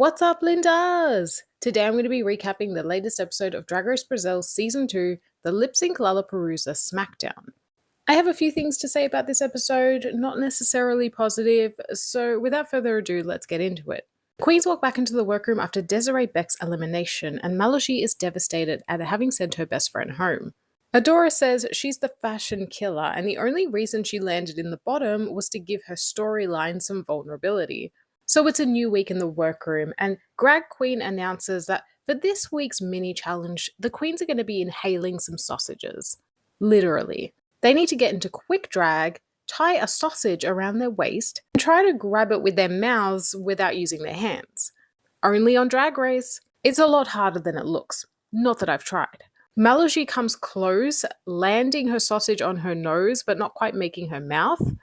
What's up, Lindas? Today I'm going to be recapping the latest episode of Drag Race Brazil Season 2, the Lipsync Lalaparuza Smackdown. I have a few things to say about this episode, not necessarily positive, so without further ado, let's get into it. Queens walk back into the workroom after Desiree Beck's elimination, and Mallory is devastated at having sent her best friend home. Adora says she's the fashion killer, and the only reason she landed in the bottom was to give her storyline some vulnerability. So it's a new week in the workroom, and Drag Queen announces that for this week's mini challenge, the queens are going to be inhaling some sausages. Literally. They need to get into quick drag, tie a sausage around their waist, and try to grab it with their mouths without using their hands. Only on Drag Race. It's a lot harder than it looks. Not that I've tried. Mallory comes close, landing her sausage on her nose, but not quite making her mouth.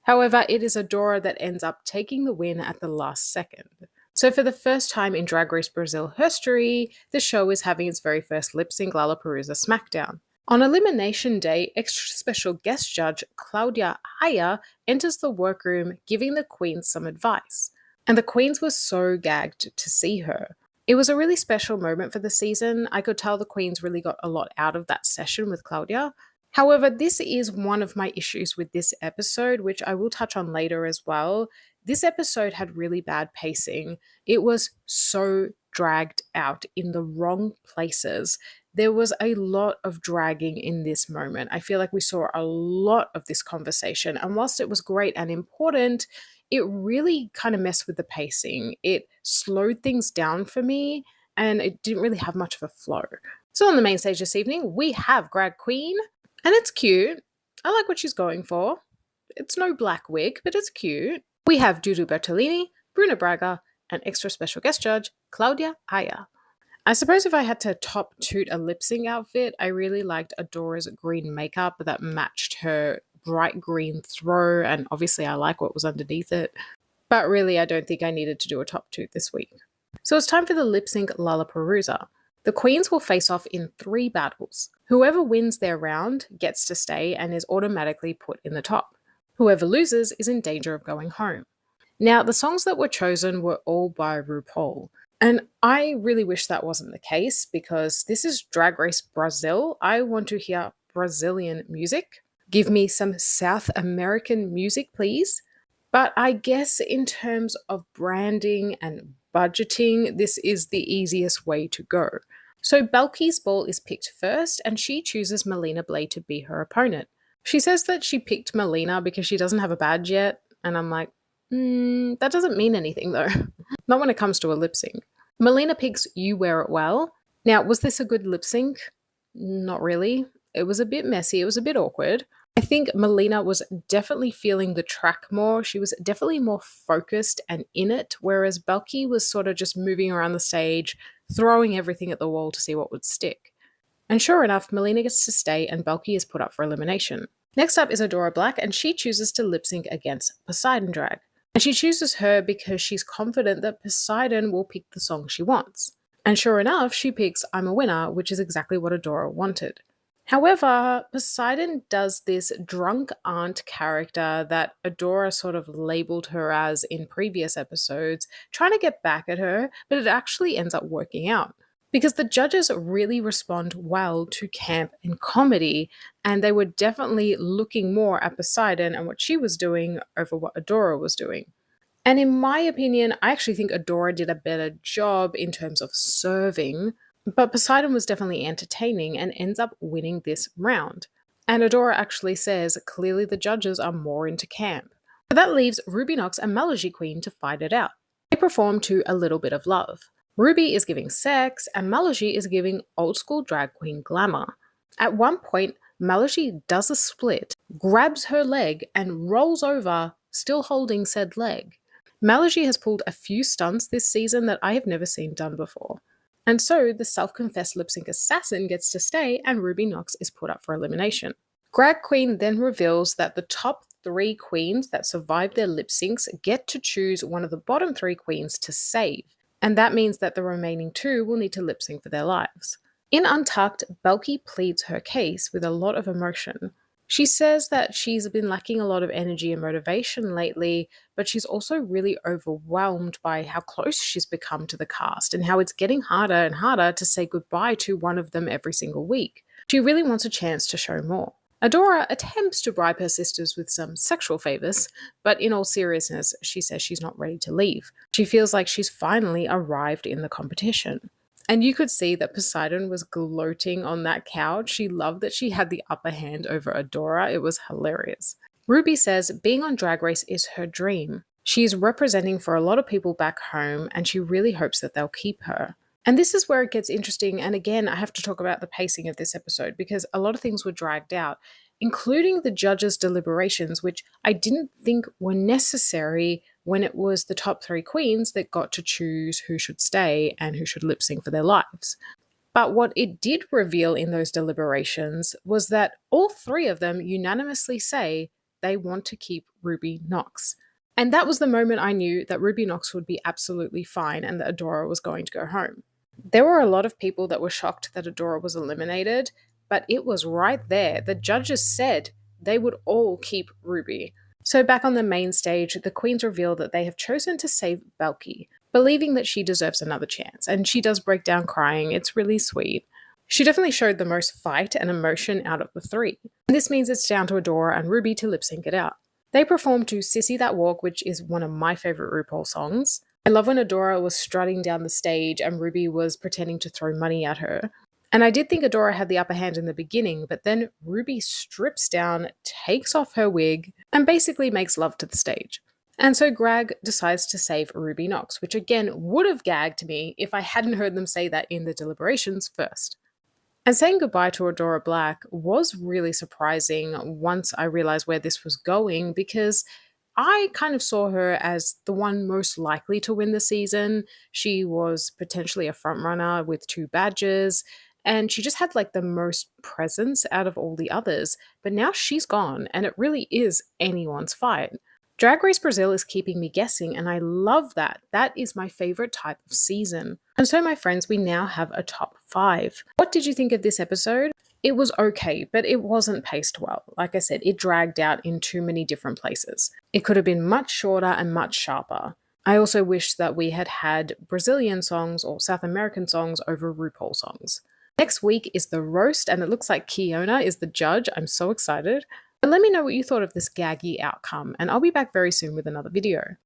However, it is Adora that ends up taking the win at the last second. So for the first time in Drag Race Brazil history, the show is having its very first lip-sync Lalaparuza Smackdown. On Elimination Day, extra special guest judge Claudia Haya enters the workroom giving the queens some advice. And the queens were so gagged to see her. It was a really special moment for the season. I could tell the queens really got a lot out of that session with Claudia. However, this is one of my issues with this episode, which I will touch on later as well. This episode had really bad pacing. It was so dragged out in the wrong places. There was a lot of dragging in this moment. I feel like we saw a lot of this conversation, and whilst it was great and important, it really kind of messed with the pacing. It slowed things down for me, and it didn't really have much of a flow. So on the main stage this evening, we have Drag Queen. And it's cute. I like what she's going for. It's no black wig, but it's cute. We have Dudu Bertolini, Bruna Braga, and extra special guest judge, Claudia Aya. I suppose if I had to top toot a lip sync outfit, I really liked Adora's green makeup that matched her bright green throw, and obviously I like what was underneath it. But really, I don't think I needed to do a top toot this week. So it's time for the lip sync Lalaparuza. The queens will face off in 3 battles. Whoever wins their round gets to stay and is automatically put in the top. Whoever loses is in danger of going home. Now, the songs that were chosen were all by RuPaul. And I really wish that wasn't the case because this is Drag Race Brazil. I want to hear Brazilian music. Give me some South American music, please. But I guess in terms of branding and budgeting, this is the easiest way to go. So Belky's ball is picked first, and she chooses Melina Blade to be her opponent. She says that she picked Melina because she doesn't have a badge yet, and I'm like, that doesn't mean anything though. Not when it comes to a lip sync. Melina picks You Wear It Well. Now, was this a good lip sync? Not really. It was a bit messy, it was a bit awkward. I think Melina was definitely feeling the track more. She was definitely more focused and in it, whereas Belky was sort of just moving around the stage, throwing everything at the wall to see what would stick. And sure enough, Melina gets to stay and Belky is put up for elimination. Next up is Adora Black, and she chooses to lip sync against Poseidon Drag. And she chooses her because she's confident that Poseidon will pick the song she wants. And sure enough, she picks I'm a Winner, which is exactly what Adora wanted. However, Poseidon does this drunk aunt character that Adora sort of labeled her as in previous episodes, trying to get back at her, but it actually ends up working out. Because the judges really respond well to camp and comedy, and they were definitely looking more at Poseidon and what she was doing over what Adora was doing. And in my opinion, I actually think Adora did a better job in terms of serving, but Poseidon was definitely entertaining and ends up winning this round. And Adora actually says, clearly the judges are more into camp. But that leaves Ruby Knox and Melody Queen to fight it out. They perform to A Little Bit of Love. Ruby is giving sex, and Melody is giving old school drag queen glamour. At one point, Melody does a split, grabs her leg, and rolls over, still holding said leg. Melody has pulled a few stunts this season that I have never seen done before. And so the self-confessed lip-sync assassin gets to stay and Ruby Knox is put up for elimination. Drag Queen then reveals that the top 3 queens that survive their lip-syncs get to choose one of the bottom 3 queens to save. And that means that the remaining 2 will need to lip-sync for their lives. In Untucked, Belky pleads her case with a lot of emotion. She says that she's been lacking a lot of energy and motivation lately, but she's also really overwhelmed by how close she's become to the cast and how it's getting harder and harder to say goodbye to one of them every single week. She really wants a chance to show more. Adora attempts to bribe her sisters with some sexual favors, but in all seriousness, she says she's not ready to leave. She feels like she's finally arrived in the competition. And you could see that Poseidon was gloating on that couch. She loved that she had the upper hand over Adora. It was hilarious. Ruby says being on Drag Race is her dream. She is representing for a lot of people back home, and she really hopes that they'll keep her. And this is where it gets interesting. And again, I have to talk about the pacing of this episode because a lot of things were dragged out, including the judges' deliberations, which I didn't think were necessary when it was the top three queens that got to choose who should stay and who should lip sync for their lives. But what it did reveal in those deliberations was that all three of them unanimously say they want to keep Ruby Knox. And that was the moment I knew that Ruby Knox would be absolutely fine and that Adora was going to go home. There were a lot of people that were shocked that Adora was eliminated, but it was right there. The judges said they would all keep Ruby. So back on the main stage, the queens reveal that they have chosen to save Belky, believing that she deserves another chance, and she does break down crying. It's really sweet. She definitely showed the most fight and emotion out of the three. And this means it's down to Adora and Ruby to lip sync it out. They performed to Sissy That Walk, which is one of my favorite RuPaul songs. I love when Adora was strutting down the stage and Ruby was pretending to throw money at her. And I did think Adora had the upper hand in the beginning, but then Ruby strips down, takes off her wig, and basically makes love to the stage. And so Greg decides to save Ruby Knox, which again would have gagged me if I hadn't heard them say that in the deliberations first. And saying goodbye to Adora Black was really surprising once I realized where this was going, because I kind of saw her as the one most likely to win the season. She was potentially a frontrunner with 2 badges, and she just had like the most presence out of all the others. But now she's gone, and it really is anyone's fight. Drag Race Brazil is keeping me guessing, and I love that. That is my favorite type of season. And so, my friends, we now have a top 5. What did you think of this episode? It was okay, but it wasn't paced well. Like I said, it dragged out in too many different places. It could have been much shorter and much sharper. I also wish that we had had Brazilian songs or South American songs over RuPaul songs. Next week is the roast, and it looks like Kiona is the judge. I'm so excited. But let me know what you thought of this gaggy outcome, and I'll be back very soon with another video.